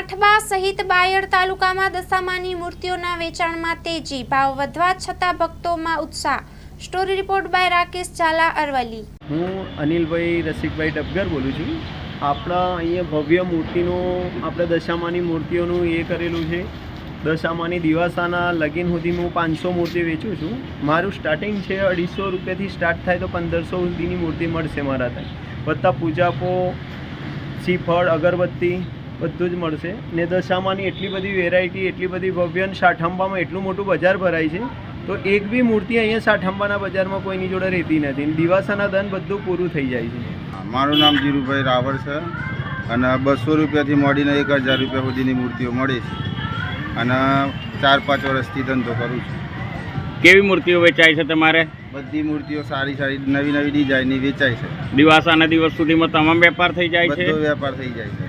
કાઠબા સહિત બાયડ તાલુકામાં દશામાની મૂર્તિઓના વેચાણમાં તેજી, ભાવ વધવા છતાં ભક્તોમાં ઉત્સાહ। Story report by Rakesh Jhala, Aravalli. હું અનિલભાઈ રસિકભાઈ ટપગર બોલું છું। આપણા અહીંયા ભવ્ય મૂર્તિનું આપણે દશામાની મૂર્તિઓનું એ કરેલું છે। દશામાની દિવાસાના લગીન સુધી હું 500 મૂર્તિ વેચું છું। મારું સ્ટાર્ટિંગ છે 250 રૂપિયાથી સ્ટાર્ટ થાય તો 1500 સુધીની મૂર્તિ મળશે મારા ત્યાં। વત્તા પૂજાપો, શ્રીફળ, અગરબત્તી બધું જ મળશે। ને દશામાની એટલી બધી વેરાયટી, એટલી બધી ભવ્ય, સાઠંબામાં એટલું મોટું બજાર ભરાય છે તો એક બી મૂર્તિ અહીંયા સાઠંબાના બજારમાં કોઈની જોડે રહેતી નથી। દિવાસાના ધન બધું પૂરું થઈ જાય છે। મારું નામ જીરુભાઈ રાવળ છે અને 200 રૂપિયાથી મળીને 1000 રૂપિયા સુધીની મૂર્તિઓ મળે છે અને 4-5 વર્ષથી ધંધો કરું છું। કેવી મૂર્તિઓ વેચાય છે તમારે? બધી મૂર્તિઓ સારી સારી નવી નવી ડિઝાઇનની વેચાય છે। દિવાસાના દિવસ સુધીમાં તમામ વેપાર થઈ જાય છે? બધો વેપાર થઈ જાય છે।